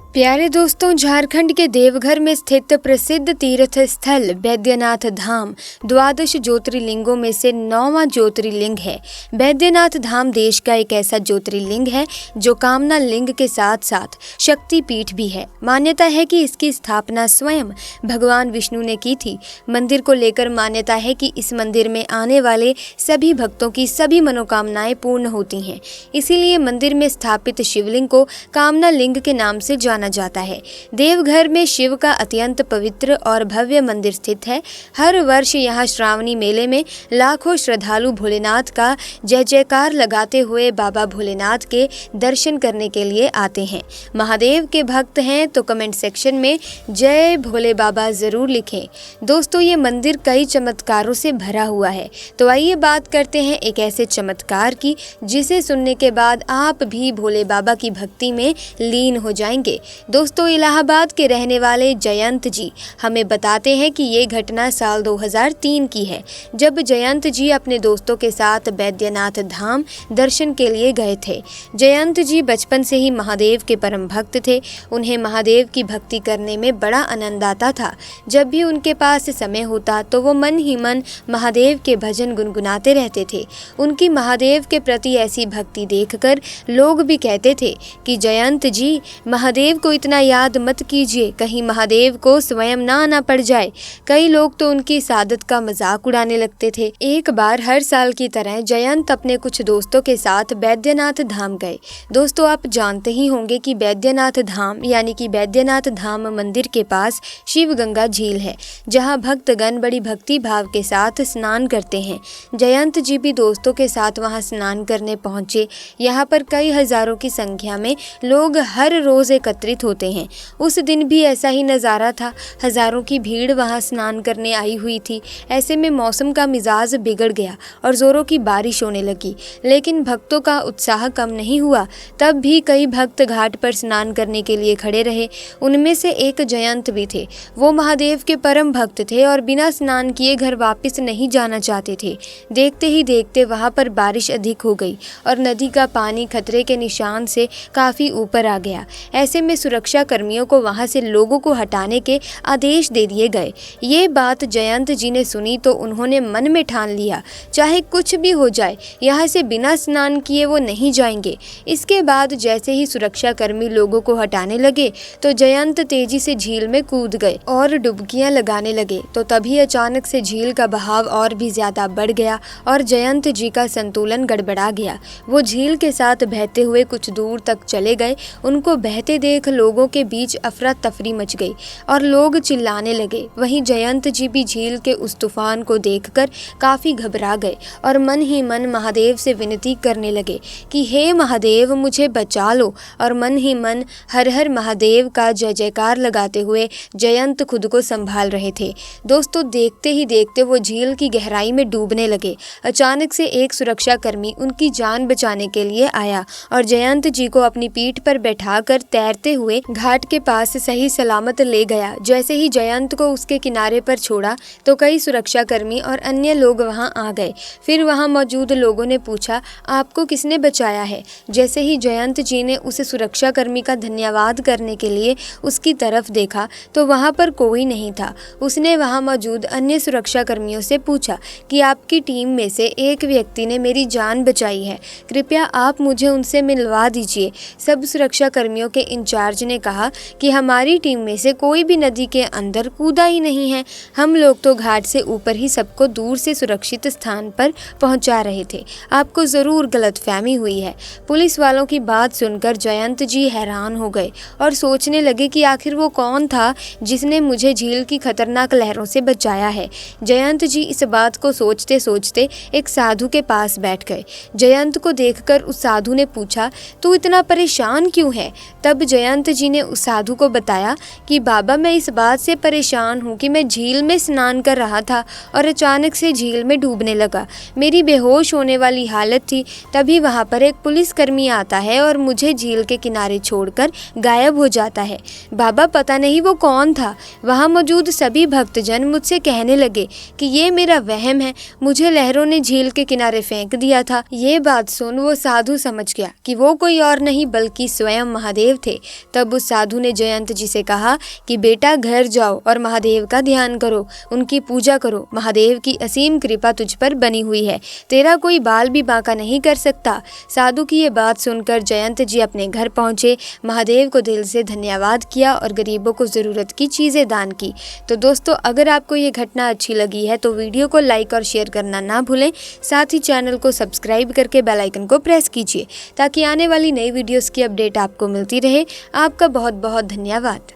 प्यारे दोस्तों, झारखंड के देवघर में स्थित प्रसिद्ध तीर्थ स्थल बैद्यनाथ धाम 12 ज्योतिर्लिंगों में से 9वां ज्योतिर्लिंग है। बैद्यनाथ धाम देश का एक ऐसा ज्योतिर्लिंग है जो कामना लिंग के साथ साथ शक्ति पीठ भी है। मान्यता है कि इसकी स्थापना स्वयं भगवान विष्णु ने की थी। मंदिर को लेकर मान्यता है कि इस मंदिर में आने वाले सभी भक्तों की सभी मनोकामनाएं पूर्ण होती हैं। इसीलिए मंदिर में स्थापित शिवलिंग को कामना लिंग के नाम से जाना जाता है। देवघर में शिव का अत्यंत पवित्र और भव्य मंदिर स्थित है। हर वर्ष यहाँ श्रावणी मेले में लाखों श्रद्धालु भोलेनाथ का जय जयकार लगाते हुए बाबा भोलेनाथ के दर्शन करने के लिए आते हैं। महादेव के भक्त हैं तो कमेंट सेक्शन में जय भोले बाबा जरूर लिखें। दोस्तों, ये मंदिर कई चमत्कारों से भरा हुआ है, तो आइए बात करते हैं एक ऐसे चमत्कार की जिसे सुनने के बाद आप भी भोले बाबा की भक्ति में लीन हो जाएंगे। दोस्तों, इलाहाबाद के रहने वाले जयंत जी हमें बताते हैं कि ये घटना साल 2003 की है, जब जयंत जी अपने दोस्तों के साथ बैद्यनाथ धाम दर्शन के लिए गए थे। जयंत जी बचपन से ही महादेव के परम भक्त थे। उन्हें महादेव की भक्ति करने में बड़ा आनंद आता था। जब भी उनके पास समय होता तो वो मन ही मन महादेव के भजन गुनगुनाते रहते थे। उनकी महादेव के प्रति ऐसी भक्ति देखकर लोग भी कहते थे कि जयंत जी, महादेव को इतना याद मत कीजिए, कहीं महादेव को स्वयं ना आना पड़ जाए। कई लोग तो उनकी इस आदत का मजाक उड़ाने लगते थे। एक बार हर साल की तरह जयंत अपने कुछ दोस्तों के साथ बैद्यनाथ धाम गए। दोस्तों, आप जानते ही होंगे कि बैद्यनाथ धाम यानी कि बैद्यनाथ धाम मंदिर के पास शिव गंगा झील है, जहां भक्तगण बड़ी भक्ति भाव के साथ स्नान करते हैं। जयंत जी भी दोस्तों के साथ वहां स्नान करने पहुंचे। यहाँ पर कई हजारों की संख्या में लोग हर रोज एकत्रित होते हैं। उस दिन भी ऐसा ही नज़ारा था। हजारों की भीड़ वहां स्नान करने आई हुई थी। ऐसे में मौसम का मिजाज बिगड़ गया और जोरों की बारिश होने लगी, लेकिन भक्तों का उत्साह कम नहीं हुआ। तब भी कई भक्त घाट पर स्नान करने के लिए खड़े रहे। उनमें से एक जयंत भी थे। वो महादेव के परम भक्त थे और बिना स्नान किए घर वापस नहीं जाना चाहते थे। देखते ही देखते वहां पर बारिश अधिक हो गई और नदी का पानी खतरे के निशान से काफी ऊपर आ गया। ऐसे में सुरक्षा कर्मियों को वहां से लोगों को हटाने के आदेश दे दिए गए। ये बात जयंत जी ने सुनी तो उन्होंने मन में ठान लिया, चाहे कुछ भी हो जाए, यहाँ से बिना स्नान किए वो नहीं जाएंगे। इसके बाद जैसे ही सुरक्षा कर्मी लोगों को हटाने लगे तो जयंत तेजी से झील में कूद गए और डुबकियां लगाने लगे। तो तभी अचानक से झील का बहाव और भी ज्यादा बढ़ गया और जयंत जी का संतुलन गड़बड़ा गया। वो झील के साथ बहते हुए कुछ दूर तक चले गए। उनको बहते देख लोगों के बीच अफरा तफरी मच गई और लोग चिल्लाने लगे। वहीं जयंत जी भी झील के उस तूफान को देखकर काफी घबरा गए और मन ही मन महादेव से विनती करने लगे कि हे महादेव, मुझे बचा लो। और मन ही मन हर हर महादेव का जय जयकार लगाते हुए जयंत खुद को संभाल रहे थे। दोस्तों, देखते ही देखते वो झील की गहराई में डूबने लगे। अचानक से एक सुरक्षा कर्मी उनकी जान बचाने के लिए आया और जयंत जी को अपनी पीठ पर बैठाकर तैरते हुए घाट के पास सही सलामत ले गया। जैसे ही जयंत को उसके किनारे पर छोड़ा तो कई सुरक्षा कर्मी और अन्य लोग वहां आ गए। फिर वहां मौजूद लोगों ने पूछा, आपको किसने बचाया है? जैसे ही जयंत जी ने उस सुरक्षा कर्मी का धन्यवाद करने के लिए उसकी तरफ देखा तो वहां पर कोई नहीं था। उसने वहां मौजूद अन्य सुरक्षा कर्मियों से पूछा कि आपकी टीम में से एक व्यक्ति ने मेरी जान बचाई है, कृपया आप मुझे उनसे मिलवा दीजिए। सब सुरक्षा कर्मियों के इंचार्ज ने कहा कि हमारी टीम में से कोई भी नदी के अंदर कूदा ही नहीं है। हम लोग तो घाट से ऊपर ही सबको दूर से सुरक्षित स्थान पर पहुंचा रहे थे। आपको जरूर गलतफहमी हुई है। पुलिस वालों की बात सुनकर जयंत जी हैरान हो गए और सोचने लगे कि आखिर वो कौन था जिसने मुझे झील की खतरनाक लहरों से बचाया है। जयंत जी इस बात को सोचते सोचते एक साधु के पास बैठ गए। जयंत को देखकर उस साधु ने पूछा, तू इतना परेशान क्यों है? तब जयंत जी ने उस साधु को बताया कि बाबा, मैं इस बात से परेशान हूँ कि मैं झील में स्नान कर रहा था और अचानक से झील में डूबने लगा। मेरी बेहोश होने वाली हालत थी। तभी वहाँ पर एक पुलिसकर्मी आता है और मुझे झील के किनारे छोड़कर गायब हो जाता है। बाबा, पता नहीं वो कौन था। वहाँ मौजूद सभी भक्तजन मुझसे कहने लगे कि ये मेरा वहम है, मुझे लहरों ने झील के किनारे फेंक दिया था। ये बात सुन वो साधु समझ गया कि वो कोई और नहीं बल्कि स्वयं महादेव थे। तब उस साधु ने जयंत जी से कहा कि बेटा घर जाओ और महादेव का ध्यान करो, उनकी पूजा करो। महादेव की असीम कृपा तुझ पर बनी हुई है, तेरा कोई बाल भी बांका नहीं कर सकता। साधु की ये बात सुनकर जयंत जी अपने घर पहुंचे, महादेव को दिल से धन्यवाद किया और गरीबों को ज़रूरत की चीज़ें दान की। तो दोस्तों, अगर आपको ये घटना अच्छी लगी है तो वीडियो को लाइक और शेयर करना ना भूलें। साथ ही चैनल को सब्सक्राइब करके बेल आइकन को प्रेस कीजिए ताकि आने वाली नई वीडियोस की अपडेट आपको मिलती रहे। आपका बहुत बहुत धन्यवाद।